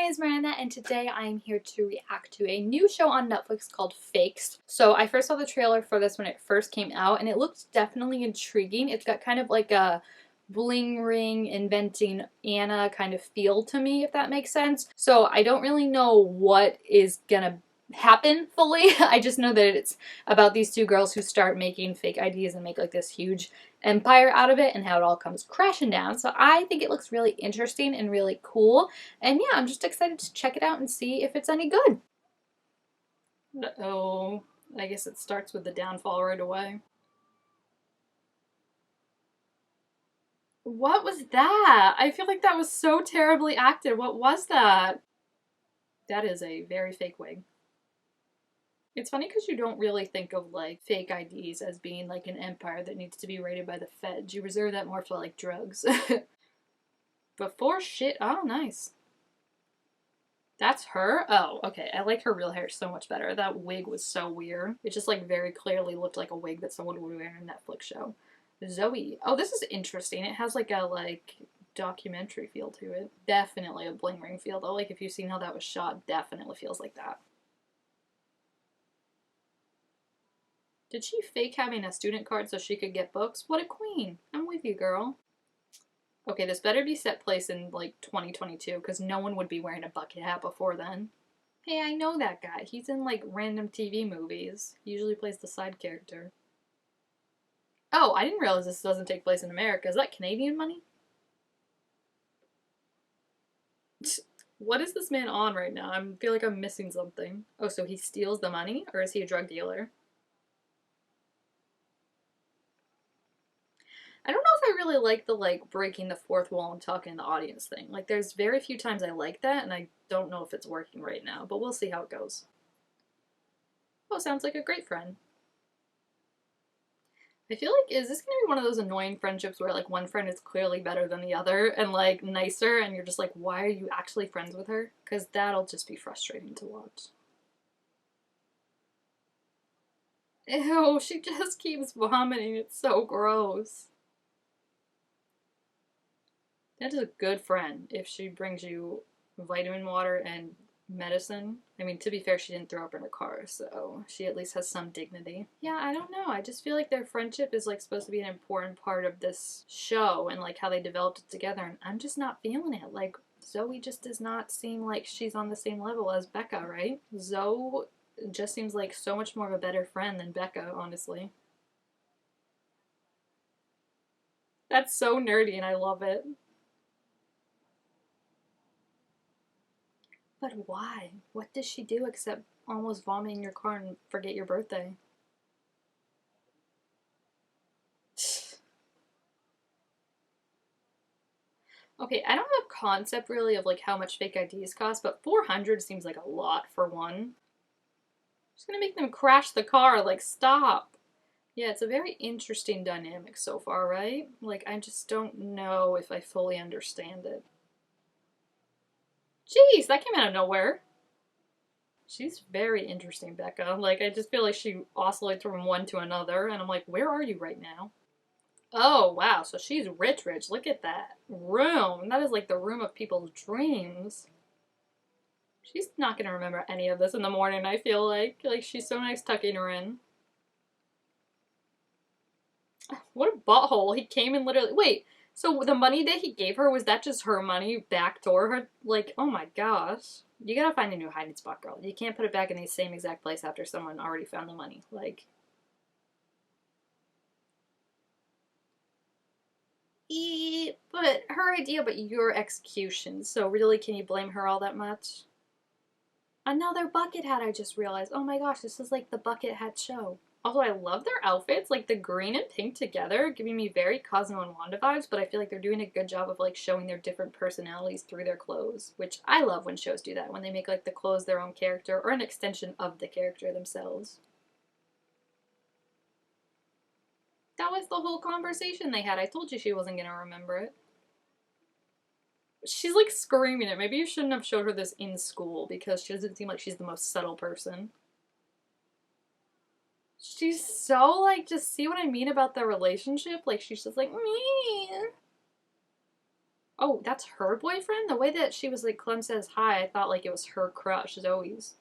my name is Miranda and today I am here to react to a new show on Netflix called Faked. So I first saw the trailer for this when it first came out and it looked definitely intriguing. It's got kind of like a bling ring inventing Anna kind of feel to me, if that makes sense. So I don't really know what is gonna happen fully. I just know that it's about these two girls who start making fake IDs and make like this huge empire out of it and how it all comes crashing down. So I think it looks really interesting and really cool. And yeah, I'm just excited to check it out and see if it's any good. Uh-oh. I guess it starts with the downfall right away. What was that? I feel like that was so terribly acted. What was that? That is a very fake wig. It's funny because you don't really think of like fake IDs as being like an empire that needs to be raided by the feds. You reserve that more for like drugs. Before shit. Oh, nice. That's her? Oh, okay. I like her real hair so much better. That wig was so weird. It just like very clearly looked like a wig that someone would wear in a Netflix show. Zoe. Oh, this is interesting. It has like a documentary feel to it. Definitely a bling ring feel though. Like if you've seen how that was shot, definitely feels like that. Did she fake having a student card so she could get books? What a queen. I'm with you, girl. Okay, this better be set place in like 2022 because no one would be wearing a bucket hat before then. Hey, I know that guy. He's in like random TV movies. He usually plays the side character. Oh, I didn't realize this doesn't take place in America. Is that Canadian money? What is this man on right now? I feel like I'm missing something. Oh, so he steals the money? Or is he a drug dealer? I don't know if I really like the like breaking the fourth wall and talking to the audience thing. Like there's very few times I like that and I don't know if it's working right now, but we'll see how it goes. Oh, sounds like a great friend. I feel like, is this gonna be one of those annoying friendships where like one friend is clearly better than the other and like nicer and you're just like, why are you actually friends with her? Because that'll just be frustrating to watch. Ew, she just keeps vomiting. It's so gross. That is a good friend if she brings you vitamin water and medicine. I mean, to be fair, she didn't throw up in her car, so she at least has some dignity. Yeah, I don't know. I just feel like their friendship is like supposed to be an important part of this show and like how they developed it together, and I'm just not feeling it. Like, Zoe just does not seem like she's on the same level as Becca, right? Zoe just seems like so much more of a better friend than Becca, honestly. That's so nerdy and I love it. But why? What does she do except almost vomit in your car and forget your birthday? Okay, I don't have a concept really of like how much fake IDs cost, but 400 seems like a lot for one. Just gonna make them crash the car, like stop. Yeah, it's a very interesting dynamic so far, right? Like I just don't know if I fully understand it. Jeez, that came out of nowhere. She's very interesting, Becca. Like, I just feel like she oscillates from one to another, and I'm like, where are you right now? Oh, wow, so she's rich, rich. Look at that room. That is like the room of people's dreams. She's not gonna remember any of this in the morning, I feel like. Like, she's so nice tucking her in. What a butthole. He came and literally. Wait, so the money that he gave her, was that just her money backdoor her? Like, oh my gosh. You gotta find a new hiding spot, girl. You can't put it back in the same exact place after someone already found the money. Like, but her idea, but your execution. So really, can you blame her all that much? Another bucket hat, I just realized. Oh my gosh, this is like the bucket hat show. Also, I love their outfits, like the green and pink together, giving me very Cosmo and Wanda vibes, but I feel like they're doing a good job of like showing their different personalities through their clothes, which I love when shows do that, when they make like the clothes their own character or an extension of the character themselves. That was the whole conversation they had. I told you she wasn't gonna remember it. She's like screaming it. Maybe you shouldn't have showed her this in school because she doesn't seem like she's the most subtle person. She's so like, just see what I mean about their relationship? Like, she's just like, me. Oh, that's her boyfriend? The way that she was like, Clem says hi, I thought like it was her crush, Zoe's.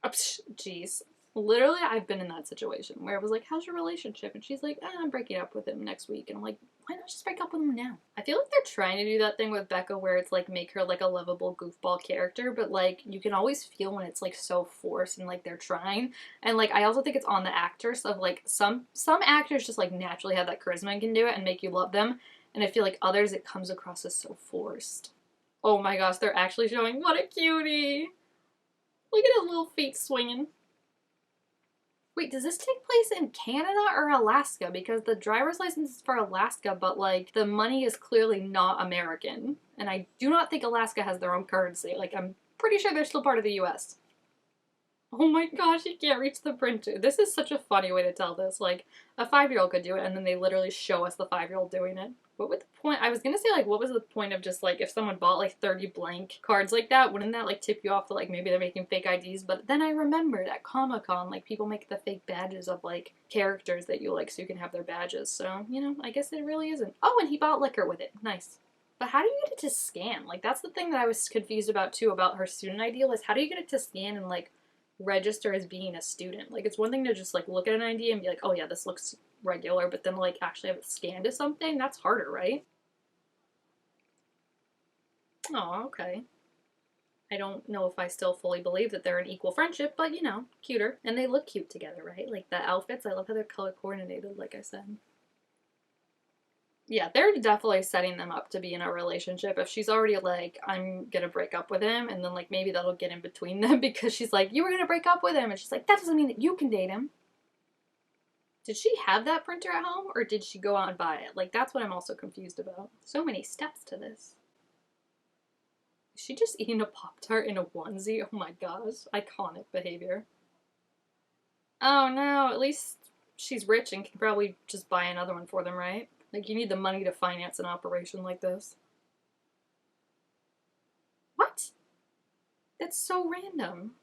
Jeez. Literally, I've been in that situation where it was like, how's your relationship? And she's like, I'm breaking up with him next week. And I'm like, why not just break up with him now? I feel like they're trying to do that thing with Becca where it's like make her like a lovable goofball character, but like you can always feel when it's like so forced and like they're trying. And like I also think it's on the actress of like some actors just like naturally have that charisma and can do it and make you love them. And I feel like others it comes across as so forced. Oh my gosh, they're actually showing what a cutie. Look at his little feet swinging. Wait, does this take place in Canada or Alaska? Because the driver's license is for Alaska, but like the money is clearly not American. And I do not think Alaska has their own currency. Like I'm pretty sure they're still part of the US. Oh my gosh, you can't reach the printer. This is such a funny way to tell this. Like, a 5-year-old could do it, and then they literally show us the 5-year-old doing it. What would the point? I was gonna say, like, what was the point of just, like, if someone bought, like, 30 blank cards like that, wouldn't that, like, tip you off to, like, maybe they're making fake IDs? But then I remembered at Comic-Con, like, people make the fake badges of, like, characters that you like so you can have their badges. So, you know, I guess it really isn't. Oh, and he bought liquor with it. Nice. But how do you get it to scan? Like, that's the thing that I was confused about, too, about her student ID list. How do you get it to scan and, like, register as being a student? Like, it's one thing to just like look at an ID and be like, oh yeah, this looks regular, but then like actually have it scanned as something, that's harder, right? Oh, okay. I don't know if I still fully believe that they're an equal friendship, but you know, cuter. And they look cute together, right? Like the outfits, I love how they're color coordinated, like I said. Yeah, they're definitely setting them up to be in a relationship. If she's already like, I'm gonna break up with him, and then like maybe that'll get in between them because she's like, you were gonna break up with him, and she's like, that doesn't mean that you can date him. Did she have that printer at home, or did she go out and buy it? Like, that's what I'm also confused about. So many steps to this. Is she just eating a Pop-Tart in a onesie? Oh my gosh. Iconic behavior. Oh no, at least she's rich and can probably just buy another one for them, right? Like, you need the money to finance an operation like this. What? That's so random.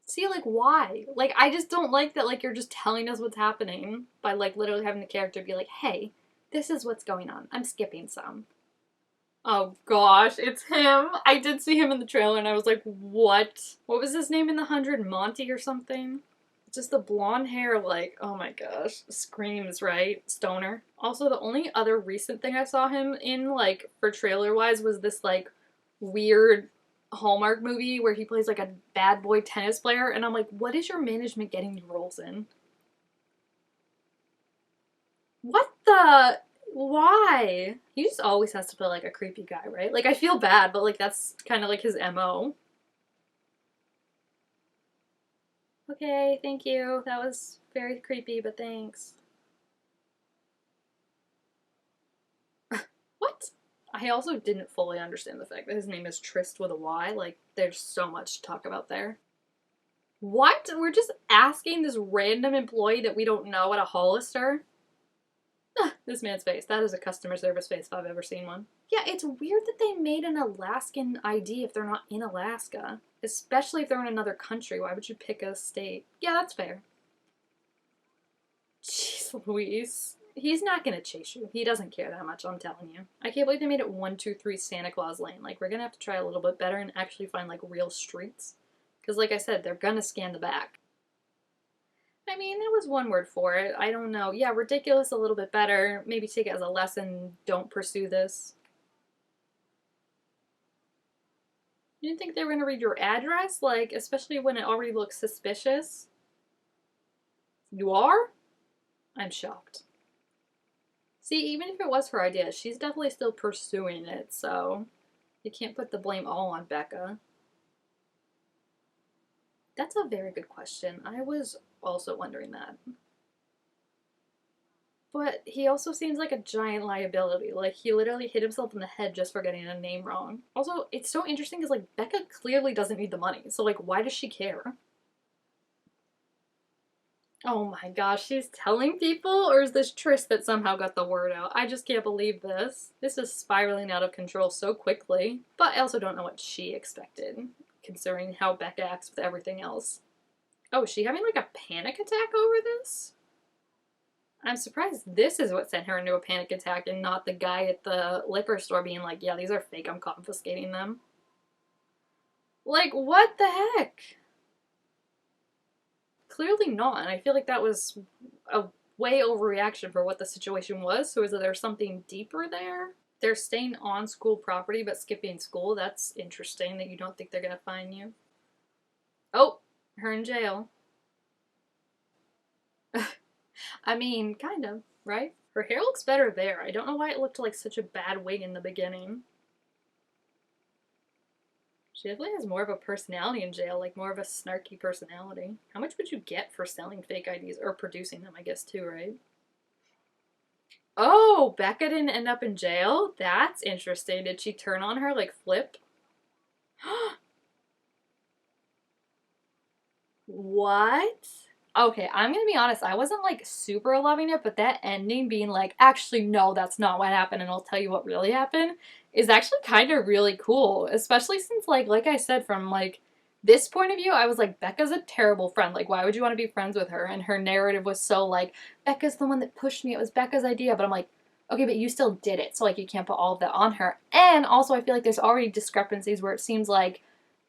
See, like, why? Like, I just don't like that, like, you're just telling us what's happening by, like, literally having the character be like, hey, this is what's going on. I'm skipping some. Oh gosh, it's him. I did see him in the trailer and I was like, what? What was his name in the 100? Monty or something? Just the blonde hair, like, oh my gosh, screams, right? Stoner. Also, the only other recent thing I saw him in, like, for trailer-wise was this, like, weird Hallmark movie where he plays, like, a bad boy tennis player, and I'm like, what is your management getting you roles in? What the? Why? He just always has to play, like, a creepy guy, right? Like, I feel bad, but, like, that's kind of, like, his MO. Okay, thank you. That was very creepy, but thanks. What? I also didn't fully understand the fact that his name is Trist with a Y. Like, there's so much to talk about there. What? We're just asking this random employee that we don't know at a Hollister? This man's face. That is a customer service face if I've ever seen one. Yeah, it's weird that they made an Alaskan ID if they're not in Alaska. Especially if they're in another country. Why would you pick a state? Yeah, that's fair. Jeez Louise. He's not gonna chase you. He doesn't care that much, I'm telling you. I can't believe they made it 123 Santa Claus Lane. Like, we're gonna have to try a little bit better and actually find, like, real streets. Because, like I said, they're gonna scan the back. I mean, there was one word for it. I don't know. Yeah, ridiculous a little bit better. Maybe take it as a lesson. Don't pursue this. You didn't think they were gonna read your address? Like, especially when it already looks suspicious? You are? I'm shocked. See, even if it was her idea, she's definitely still pursuing it, so you can't put the blame all on Becca. That's a very good question. I was also wondering that. But he also seems like a giant liability. Like, he literally hit himself in the head just for getting a name wrong. Also, it's so interesting because, like, Becca clearly doesn't need the money. So, like, why does she care? Oh my gosh, she's telling people? Or is this Trish that somehow got the word out? I just can't believe this. This is spiraling out of control so quickly. But I also don't know what she expected, considering how Becca acts with everything else. Oh, is she having like a panic attack over this? I'm surprised this is what sent her into a panic attack and not the guy at the liquor store being like, yeah, these are fake, I'm confiscating them. Like, what the heck? Clearly not, and I feel like that was a way overreaction for what the situation was, so is there something deeper there? They're staying on school property but skipping school. That's interesting that you don't think they're gonna find you. Oh, her in jail. I mean, kind of, right? Her hair looks better there. I don't know why it looked like such a bad wig in the beginning. She definitely has more of a personality in jail, like more of a snarky personality. How much would you get for selling fake IDs or producing them, I guess, too, right? Oh, Becca didn't end up in jail? That's interesting. Did she turn on her, like flip? What? Okay, I'm gonna be honest, I wasn't like super loving it, but that ending being like, actually, no, that's not what happened, and I'll tell you what really happened, is actually kind of really cool. Especially since, like I said, from like this point of view, I was like, Becca's a terrible friend. Like, why would you want to be friends with her? And her narrative was so like, Becca's the one that pushed me, it was Becca's idea, but I'm like, okay, but you still did it, so like you can't put all of that on her. And also I feel like there's already discrepancies where it seems like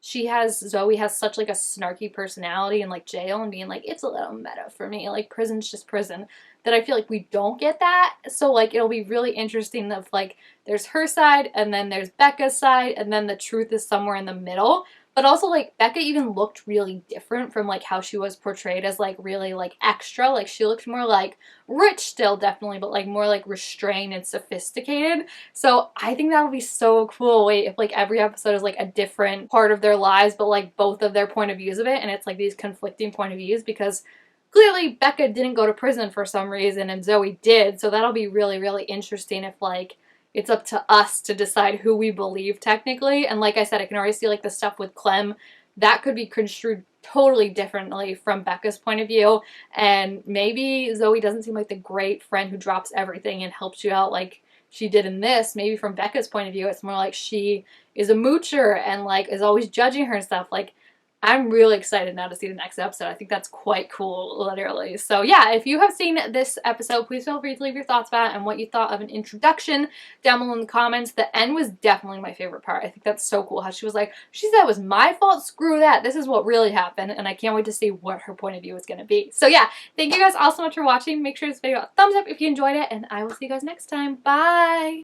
Zoe has such like a snarky personality in like jail and being like, it's a little meta for me, like prison's just prison, that I feel like we don't get that. So like it'll be really interesting of like there's her side and then there's Becca's side and then the truth is somewhere in the middle. But also like Becca even looked really different from like how she was portrayed as like really like extra. Like she looked more like rich still definitely, but like more like restrained and sophisticated. So I think that would be so cool. Wait, if like every episode is like a different part of their lives, but like both of their point of views of it, and it's like these conflicting point of views because clearly Becca didn't go to prison for some reason and Zoe did. So that'll be really, really interesting if like it's up to us to decide who we believe technically. And like I said, I can already see like the stuff with Clem that could be construed totally differently from Becca's point of view. And maybe Zoe doesn't seem like the great friend who drops everything and helps you out like she did in this. Maybe from Becca's point of view, it's more like she is a moocher and like is always judging her and stuff. Like, I'm really excited now to see the next episode. I think that's quite cool, literally. So yeah, if you have seen this episode, please feel free to leave your thoughts about it and what you thought of an introduction down below in the comments. The end was definitely my favorite part. I think that's so cool how she was like, she said it was my fault, screw that. This is what really happened, and I can't wait to see what her point of view is going to be. So yeah, thank you guys all so much for watching. Make sure to give this video a thumbs up if you enjoyed it, and I will see you guys next time. Bye!